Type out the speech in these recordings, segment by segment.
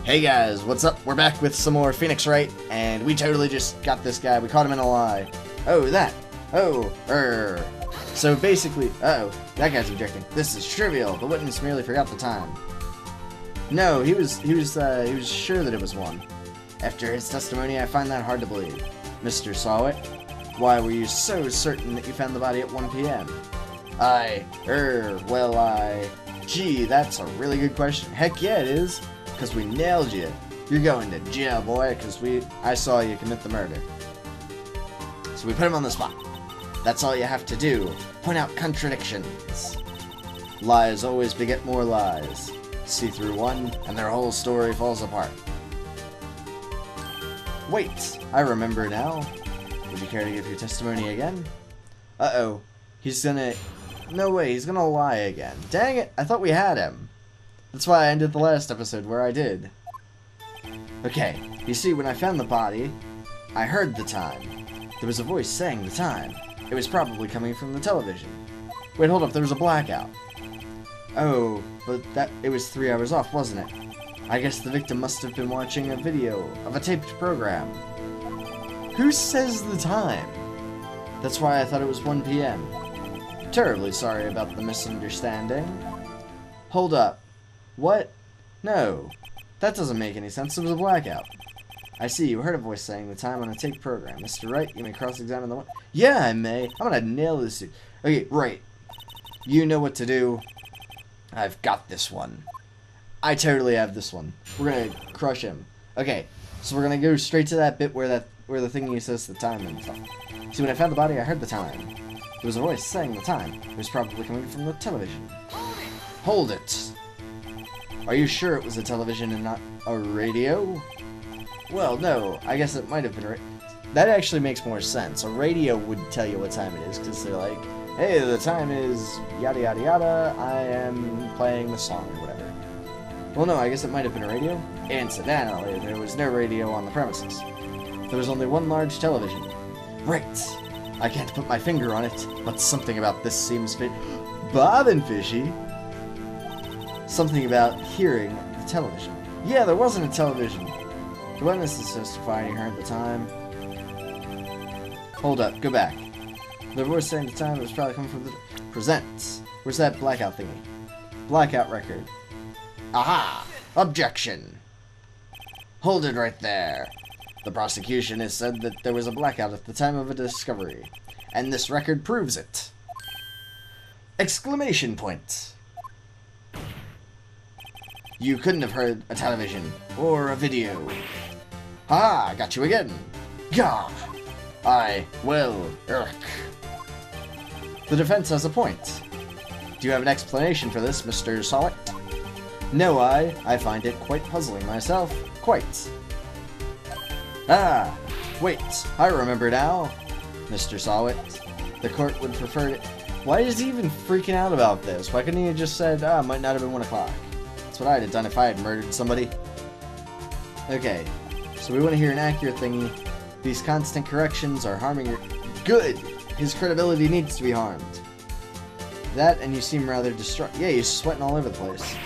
Hey guys, what's up? We're back with some more Phoenix Wright, and we totally just got this guy. We caught him in a lie. Oh, that. Oh, So basically, that guy's objecting. This is trivial. The witness merely forgot the time. No, he was sure that it was 1. After his testimony, I find that hard to believe. Mr. Sawit, why were you so certain that you found the body at 1 p.m.? Gee, that's a really good question. Heck yeah, it is. Because we nailed you. You're going to jail, boy, because I saw you commit the murder. So we put him on the spot. That's all you have to do. Point out contradictions. Lies always beget more lies. See through one, and their whole story falls apart. Wait, I remember now. Would you care to give your testimony again? Uh-oh. He's gonna... No way, he's gonna lie again. Dang it, I thought we had him. That's why I ended the last episode where I did. Okay, you see, when I found the body, I heard the time. There was a voice saying the time. It was probably coming from the television. Wait, hold up, there was a blackout. Oh, but it was 3 hours off, wasn't it? I guess the victim must have been watching a video of a taped program. Who says the time? That's why I thought it was 1 p.m. Terribly sorry about the misunderstanding. Hold up. What? No. That doesn't make any sense. It was a blackout. I see. You heard a voice saying the time on a tape program. Mr. Wright, you may cross-examine the one. Yeah, I may. I'm gonna nail this. Okay, Wright. You know what to do. I've got this one. I totally have this one. We're gonna crush him. Okay, so we're gonna go straight to that bit where the thingy says the time and stuff. See, when I found the body, I heard the time. There was a voice saying the time. It was probably coming from the television. Hold it! Are you sure it was a television and not a radio? Well, no. I guess it might have been that actually makes more sense. A radio would tell you what time it is, because they're like, hey, the time is yada yada yada, I am playing the song or whatever. Well, no, I guess it might have been a radio. Incidentally, there was no radio on the premises. There was only one large television. Right. I can't put my finger on it, but something about this seems BoB and fishy. Something about hearing the television. Yeah, there wasn't a television. The witness is testifying he heard the time. Hold up, go back. The voice saying the time was probably coming from the... Present. Where's that blackout thingy? Blackout record. Aha! Objection! Hold it right there. The prosecution has said that there was a blackout at the time of a discovery. And this record proves it. Exclamation point. You couldn't have heard a television or a video. Ha! I got you again. Gah! The defense has a point. Do you have an explanation for this, Mr. Sawit? No, I find it quite puzzling myself. Quite. Ah! Wait, I remember now. Mr. Sawit, the court would prefer it. Why is he even freaking out about this? Why couldn't he have just said, might not have been 1 o'clock? That's what I'd have done if I had murdered somebody. Okay, so we want to hear an accurate thingy. These constant corrections are harming your... Good! His credibility needs to be harmed. That, and you seem rather distraught. Yeah, you're sweating all over the place.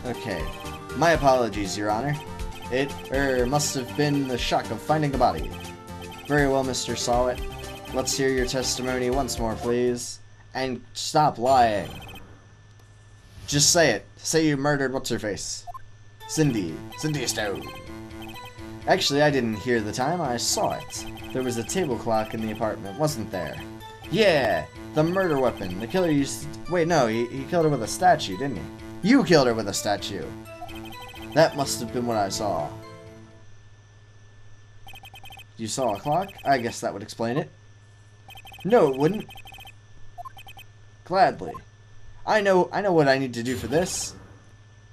Okay. My apologies, Your Honor. It, must have been the shock of finding the body. Very well, Mr. Sawit. Let's hear your testimony once more, please. And stop lying. Just say it. Say you murdered what's-her-face. Cindy Stone. Actually, I didn't hear the time. I saw it. There was a table clock in the apartment, wasn't there? Yeah, the murder weapon. The killer used to... Wait, no, he killed her with a statue, didn't he? You killed her with a statue. That must have been what I saw. You saw a clock? I guess that would explain it. No, it wouldn't. Gladly. I know what I need to do for this.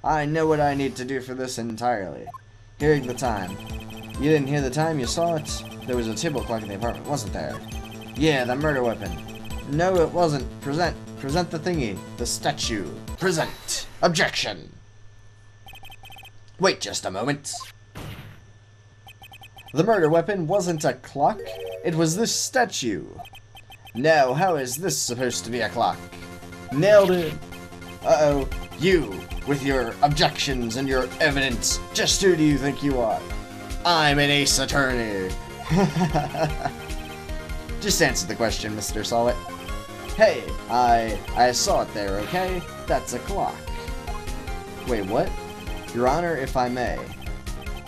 I know what I need to do for this entirely. Hearing the time. You didn't hear the time, you saw it. There was a table clock in the apartment, wasn't there? Yeah, the murder weapon. No, it wasn't. Present the thingy. The statue. Present. Objection. Wait just a moment. The murder weapon wasn't a clock. It was this statue. Now, how is this supposed to be a clock? Nailed it. Uh-oh, you, with your objections and your evidence, just who do you think you are? I'm an ace attorney. Just answer the question, Mr. Solid. Hey, I saw it there, okay? That's a clock. Wait, what? Your Honor, if I may.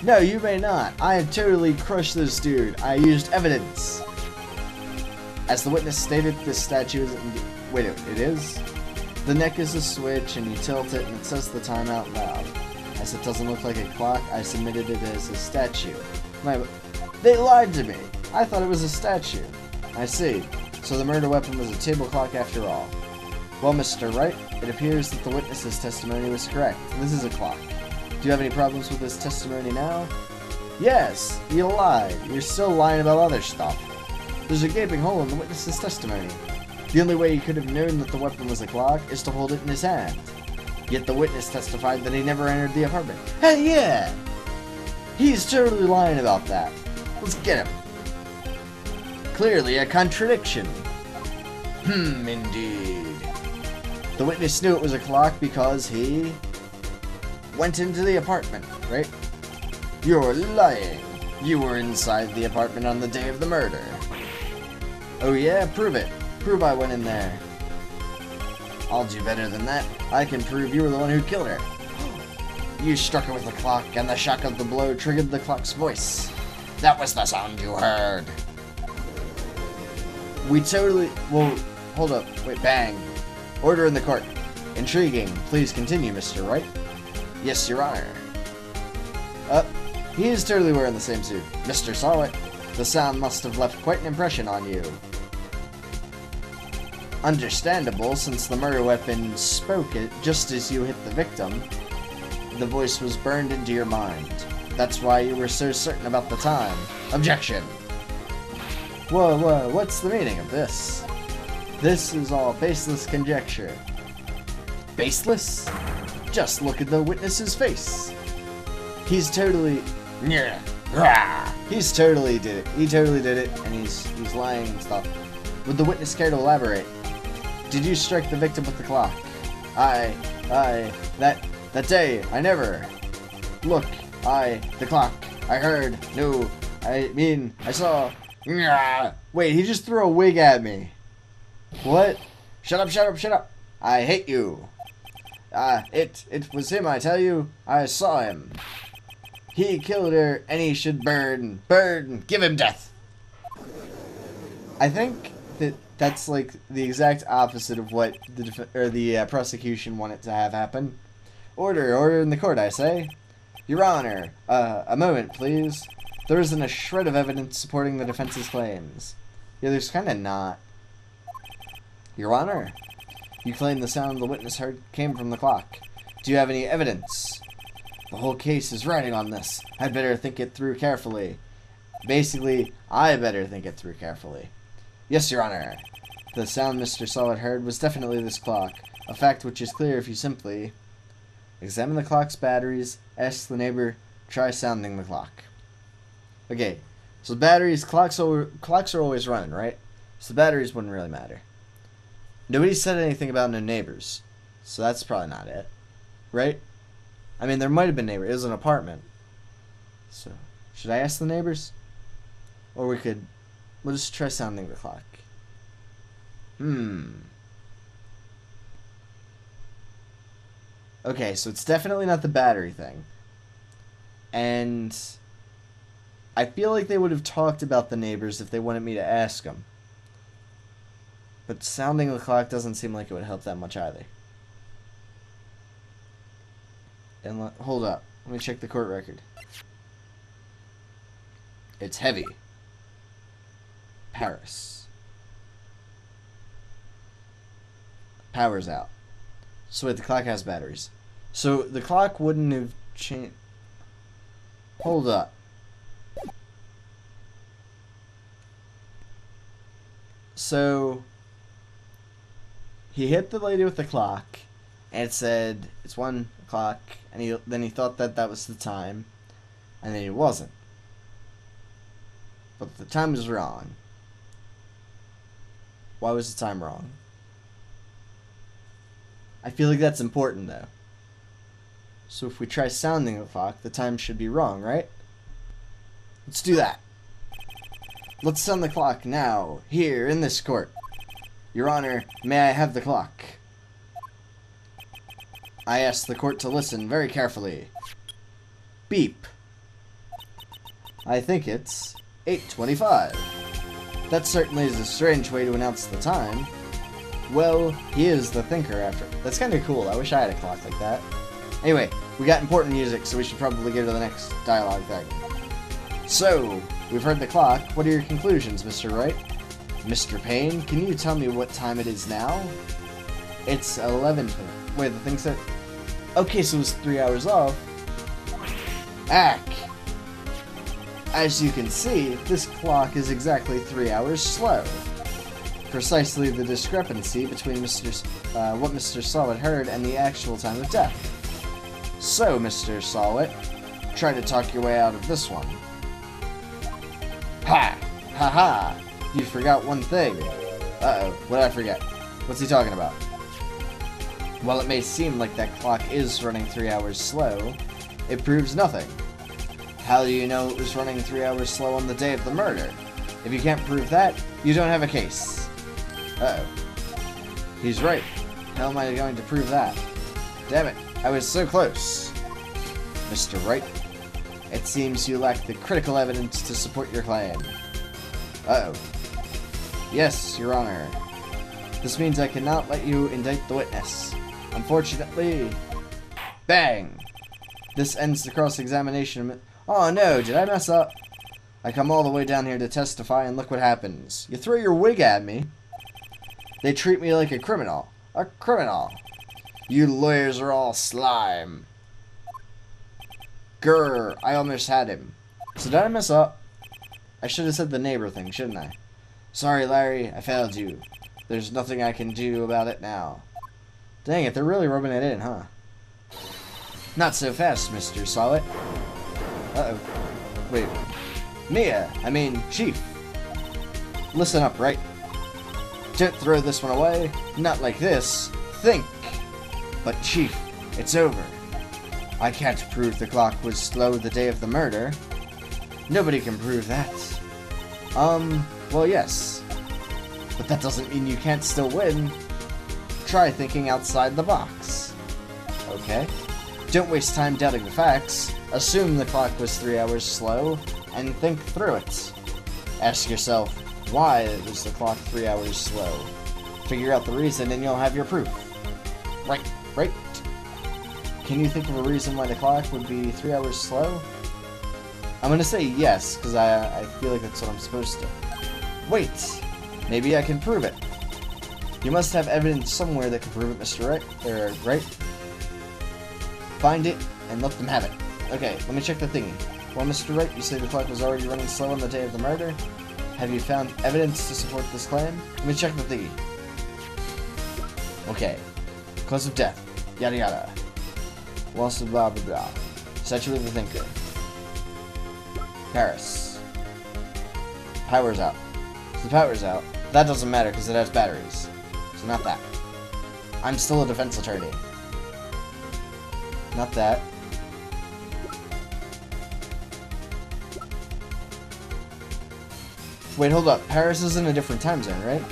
No, you may not. I have totally crushed this dude. I used evidence. As the witness stated, this statue is... Wait, it is? The neck is a switch, and you tilt it, and it says the time out loud. As it doesn't look like a clock, I submitted it as a statue. They lied to me. I thought it was a statue. I see. So the murder weapon was a table clock after all. Well, Mr. Wright, it appears that the witness's testimony was correct. This is a clock. Do you have any problems with this testimony now? Yes, you lied. You're still lying about other stuff. There's a gaping hole in the witness's testimony. The only way he could have known that the weapon was a clock is to hold it in his hand. Yet the witness testified that he never entered the apartment. Hey, yeah! He's totally lying about that. Let's get him. Clearly a contradiction. Indeed. The witness knew it was a clock because he went into the apartment, right? You're lying. You were inside the apartment on the day of the murder. Oh yeah? Prove it. Prove I went in there. I'll do better than that. I can prove you were the one who killed her. You struck her with the clock, and the shock of the blow triggered the clock's voice. That was the sound you heard. We totally... Well, hold up. Wait, bang. Order in the court. Intriguing. Please continue, Mr. Wright. Yes, Your Honor. He is totally wearing the same suit. Mr. Solid, the sound must have left quite an impression on you. Understandable, since the murder weapon spoke it just as you hit the victim. The voice was burned into your mind. That's why you were so certain about the time. Objection! Whoa, what's the meaning of this? This is all baseless conjecture. Baseless? Just look at the witness's face. He's totally... He's totally did it. He totally did it, and he's lying and stuff. Would the witness care to elaborate? Did you strike the victim with the clock? That day, I never. Look, the clock. I heard. No, I mean, I saw. Wait, he just threw a wig at me. What? Shut up. I hate you. It was him, I tell you. I saw him. He killed her, and he should burn, give him death. I think that's like the exact opposite of what the prosecution wanted to have happen. Order in the court, I say. Your Honor, a moment, please. There isn't a shred of evidence supporting the defense's claims. Yeah, there's kind of not. Your Honor, you claim the sound the witness heard came from the clock. Do you have any evidence? The whole case is riding on this. I'd better think it through carefully. Basically, I better think it through carefully. Yes, Your Honor. The sound Mr. Solid heard was definitely this clock, a fact which is clear if you simply examine the clock's batteries, ask the neighbor, try sounding the clock. Okay, so batteries, clocks are always running, right? So the batteries wouldn't really matter. Nobody said anything about no neighbors, so that's probably not it, right? I mean, there might have been neighbors. It was an apartment. So, should I ask the neighbors? Or we'll just try sounding the clock. Okay, so it's definitely not the battery thing. And I feel like they would have talked about the neighbors if they wanted me to ask them. But sounding the clock doesn't seem like it would help that much either. And hold up. Let me check the court record. It's heavy. Paris. Power's out. So wait, the clock has batteries. So the clock wouldn't have changed. Hold up. So he hit the lady with the clock, and it said it's 1 o'clock, and then he thought that was the time, and then it wasn't. But the time was wrong. Why was the time wrong? I feel like that's important, though. So if we try sounding the clock, the time should be wrong, right? Let's do that. Let's sound the clock now, here, in this court. Your Honor, may I have the clock? I ask the court to listen very carefully. Beep. I think it's 8:25. That certainly is a strange way to announce the time. Well, he is the thinker after. That's kind of cool. I wish I had a clock like that. Anyway, we got important music, so we should probably go to the next dialogue thing. So, we've heard the clock. What are your conclusions, Mr. Wright? Mr. Payne, can you tell me what time it is now? It's 11. Wait, the thing said... Okay, so it's 3 hours off. Ack! As you can see, this clock is exactly 3 hours slow. Precisely the discrepancy between what Mr. Sawit heard and the actual time of death. So, Mr. Sawit, try to talk your way out of this one. Ha! Ha ha! You forgot one thing. Uh-oh, what did I forget? What's he talking about? While it may seem like that clock is running 3 hours slow, it proves nothing. How do you know it was running 3 hours slow on the day of the murder? If you can't prove that, you don't have a case. Uh-oh. He's right. How am I going to prove that? Damn it, I was so close. Mr. Wright, it seems you lack the critical evidence to support your claim. Uh-oh. Yes, Your Honor. This means I cannot let you indict the witness. Unfortunately... Bang! This ends the cross-examination. Oh no, did I mess up? I come all the way down here to testify and look what happens. You throw your wig at me. They treat me like a criminal. A criminal. You lawyers are all slime. Grr, I almost had him. So did I mess up? I should have said the neighbor thing, shouldn't I? Sorry, Larry, I failed you. There's nothing I can do about it now. Dang it, they're really rubbing it in, huh? Not so fast, Mr. Sawit. Uh-oh. Wait. Chief. Listen up, Wright? Don't throw this one away. Not like this. Think. But, Chief, it's over. I can't prove the clock was slow the day of the murder. Nobody can prove that. Well, yes. But that doesn't mean you can't still win. Try thinking outside the box. Okay. Don't waste time doubting the facts. Assume the clock was 3 hours slow, and think through it. Ask yourself, why was the clock 3 hours slow? Figure out the reason and you'll have your proof. Right. Can you think of a reason why the clock would be 3 hours slow? I'm gonna say yes, because I feel like that's what I'm supposed to. Wait! Maybe I can prove it. You must have evidence somewhere that can prove it, Mr. Wright? Find it, and let them have it. Okay, let me check the thingy. Well, Mr. Wright, you say the clock was already running slow on the day of the murder? Have you found evidence to support this claim? Let me check the thingy. Okay. Cause of death. Yada yada. Loss of blah blah blah. Statue of the Thinker. Paris. Power's out. So the power's out. That doesn't matter because it has batteries. So not that. I'm still a defense attorney. Not that. Wait, hold up. Paris is in a different time zone, right?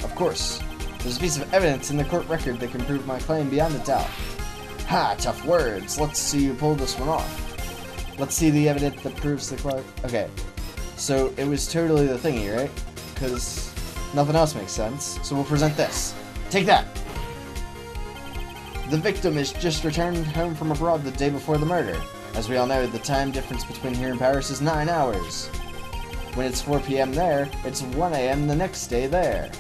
Of course. There's a piece of evidence in the court record that can prove my claim beyond a doubt. Ha, tough words. Let's see you pull this one off. Let's see the evidence that proves the clock. Okay. So, it was totally the thingy, right? Because nothing else makes sense. So we'll present this. Take that! The victim is just returned home from abroad the day before the murder. As we all know, the time difference between here and Paris is 9 hours. When it's 4 p.m. there, it's 1 a.m. the next day there.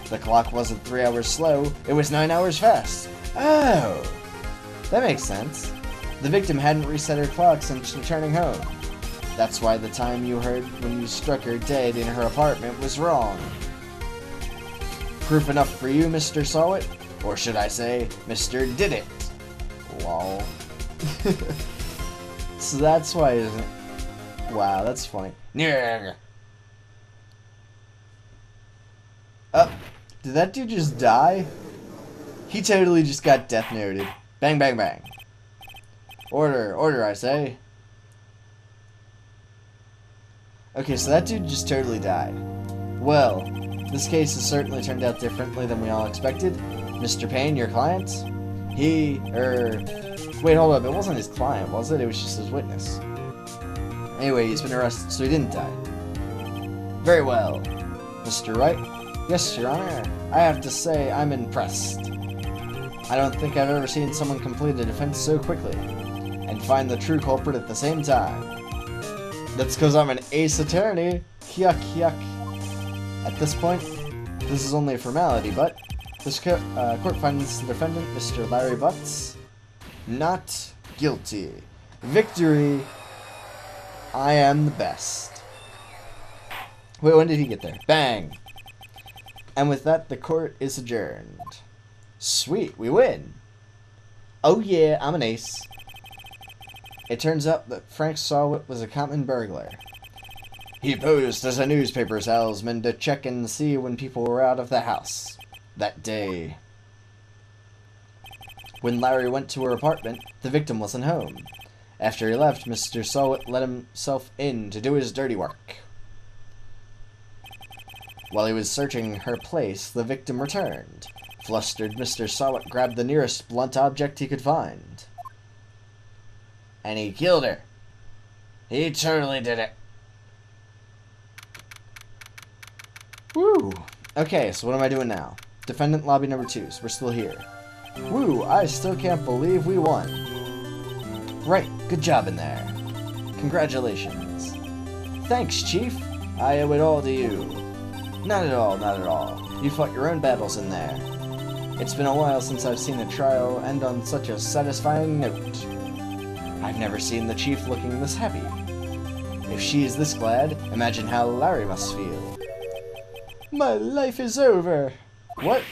The clock wasn't 3 hours slow, it was 9 hours fast. Oh! That makes sense. The victim hadn't reset her clock since returning home. That's why the time you heard when you struck her dead in her apartment was wrong. Proof enough for you, Mr. Sawit? Or should I say, Mr. Did It? Lol. So that's why it isn't... Wow, that's funny. Oh, Did that dude just die? He totally just got death noted. Bang, bang, bang. Order, order, I say. Okay, so that dude just totally died. Well, this case has certainly turned out differently than we all expected. Mr. Payne, your client, wait, hold up, it wasn't his client, was it? It was just his witness. Anyway, he's been arrested, so he didn't die. Very well. Mr. Wright? Yes, Your Honor. I have to say, I'm impressed. I don't think I've ever seen someone complete a defense so quickly, and find the true culprit at the same time. That's because I'm an ace attorney. Yuck, yuck. At this point, this is only a formality, but this court finds the defendant, Mr. Larry Butts, not guilty. Victory. I am the best. Wait, when did he get there? Bang. And with that, the court is adjourned. Sweet, we win. Oh yeah, I'm an ace. It turns out that Frank Sawit was a common burglar. He posed as a newspaper salesman to check and see when people were out of the house that day. When Larry went to her apartment, the victim wasn't home. After he left, Mr. Sawit let himself in to do his dirty work. While he was searching her place, the victim returned. Flustered, Mr. Sawit grabbed the nearest blunt object he could find. And he killed her. He totally did it. Woo! Okay, so what am I doing now? Defendant lobby number 2, so we're still here. Woo! I still can't believe we won. Right, good job in there. Congratulations. Thanks, Chief. I owe it all to you. Not at all, not at all. You fought your own battles in there. It's been a while since I've seen a trial end on such a satisfying note. I've never seen the Chief looking this happy. If she is this glad, imagine how Larry must feel. My life is over. What?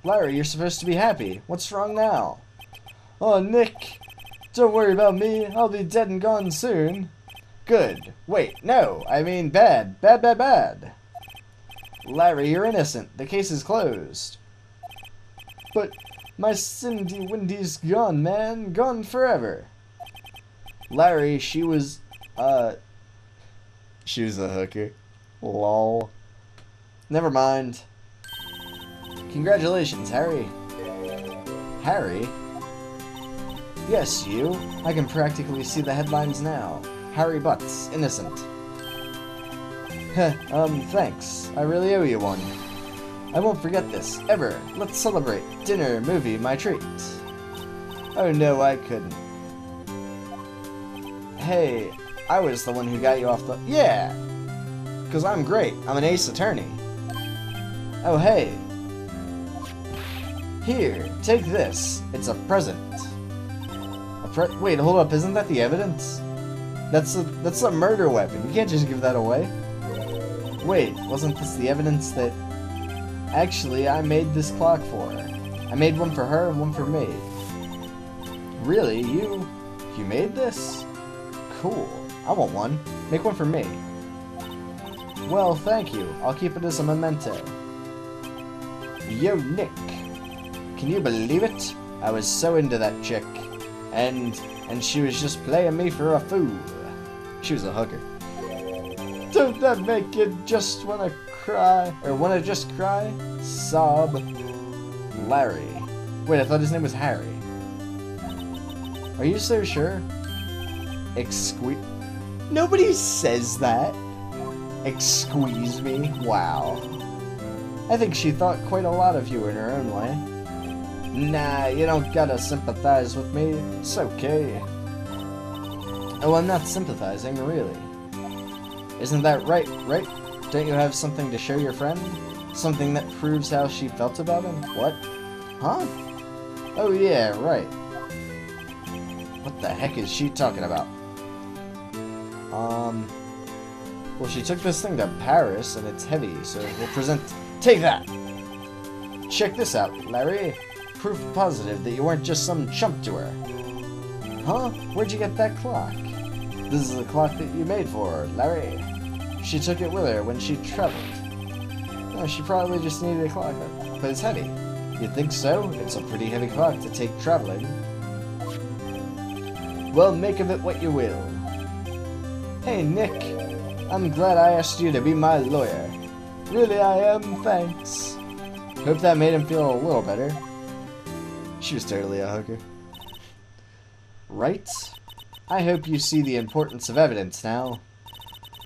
Larry, you're supposed to be happy. What's wrong now? Oh, Nick. Don't worry about me. I'll be dead and gone soon. Good. Wait, no. I mean bad. Bad, bad, bad. Larry, you're innocent. The case is closed. But my Cindy Windy's gone, man. Gone forever. Larry, she was a hooker. Lol. Never mind. Congratulations, Harry. Harry? Yes, you. I can practically see the headlines now. Harry Butts, innocent. Heh, thanks. I really owe you one. I won't forget this, ever. Let's celebrate. Dinner, movie, my treat. Oh no, I couldn't. Hey, I was the one who got you off the... Yeah! Because I'm great. I'm an ace attorney. Oh, hey. Here, take this. It's a present. Wait, hold up. Isn't that the evidence? That's a murder weapon. You can't just give that away. Wait, wasn't this the evidence that... Actually, I made this clock for her. I made one for her and one for me. Really? You made this? Cool. I want one. Make one for me. Well, thank you. I'll keep it as a memento. Yo, Nick. Can you believe it? I was so into that chick. And she was just playing me for a fool. She was a hooker. Don't that make you just wanna cry? Or wanna just cry? Sob. Larry. Wait, I thought his name was Harry. Are you so sure? Nobody says that. Squeeze me? Wow. I think she thought quite a lot of you in her own way. Nah, you don't gotta sympathize with me. It's okay. Oh, I'm not sympathizing, really. Isn't that right? Don't you have something to show your friend? Something that proves how she felt about him? What? Huh? Oh yeah, right. What the heck is she talking about? Well, she took this thing to Paris, and it's heavy, so we'll present... Take that! Check this out, Larry. Proof positive that you weren't just some chump to her. Huh? Where'd you get that clock? This is the clock that you made for her, Larry. She took it with her when she traveled. She probably just needed a clock, but it's heavy. You'd think so? It's a pretty heavy clock to take traveling. Well, make of it what you will. Hey, Nick. I'm glad I asked you to be my lawyer. Really, I am. Thanks. Hope that made him feel a little better. She was totally a hooker. Right? I hope you see the importance of evidence now.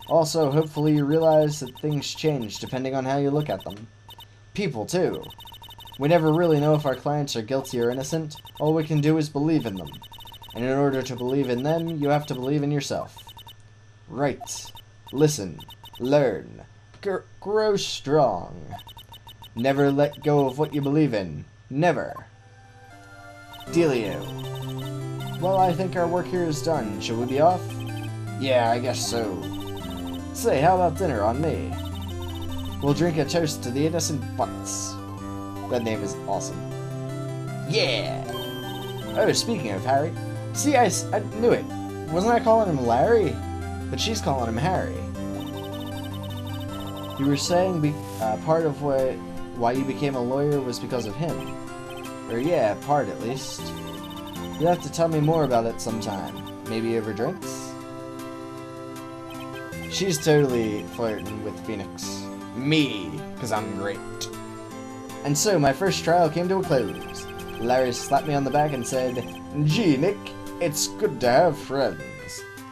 Also, hopefully you realize that things change depending on how you look at them. People, too. We never really know if our clients are guilty or innocent. All we can do is believe in them. And in order to believe in them, you have to believe in yourself. Right. Listen. Learn. Grow strong. Never let go of what you believe in. Never. Dealio. Well, I think our work here is done. Shall we be off? Yeah, I guess so. Say, how about dinner on me? We'll drink a toast to the innocent butts. That name is awesome. Yeah! Oh, speaking of Harry. See, I knew it. Wasn't I calling him Larry? But she's calling him Harry. You were saying part of why you became a lawyer was because of him. Or yeah, part at least. You'll have to tell me more about it sometime. Maybe over drinks? She's totally flirting with Phoenix. Me, because I'm great. And so, my first trial came to a close. Larry slapped me on the back and said, "Gee, Nick, it's good to have friends."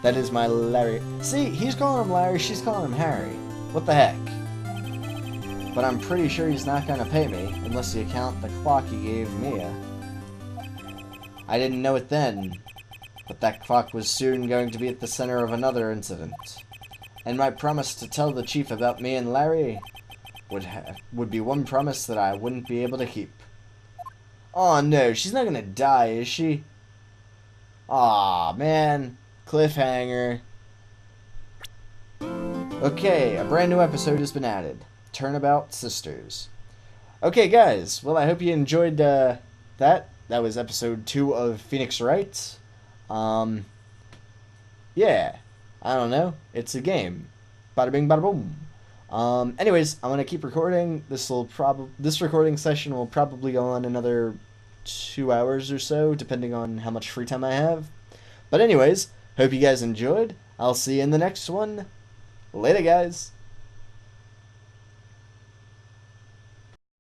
That is my Larry. See, he's calling him Larry, she's calling him Harry. What the heck? But I'm pretty sure he's not going to pay me, unless you count the clock he gave Mia. I didn't know it then, but that clock was soon going to be at the center of another incident. And my promise to tell the chief about me and Larry would be one promise that I wouldn't be able to keep. Oh no, she's not gonna die, is she? Aw, man. Cliffhanger. Okay, a brand new episode has been added. Turnabout Sisters. Okay, guys. Well, I hope you enjoyed that. That was episode 2 of Phoenix Wright. Yeah. I don't know. It's a game. Bada bing, bada boom. Anyways, I'm gonna keep recording. This recording session will probably go on another 2 hours or so, depending on how much free time I have. But anyways, hope you guys enjoyed. I'll see you in the next one. Later, guys.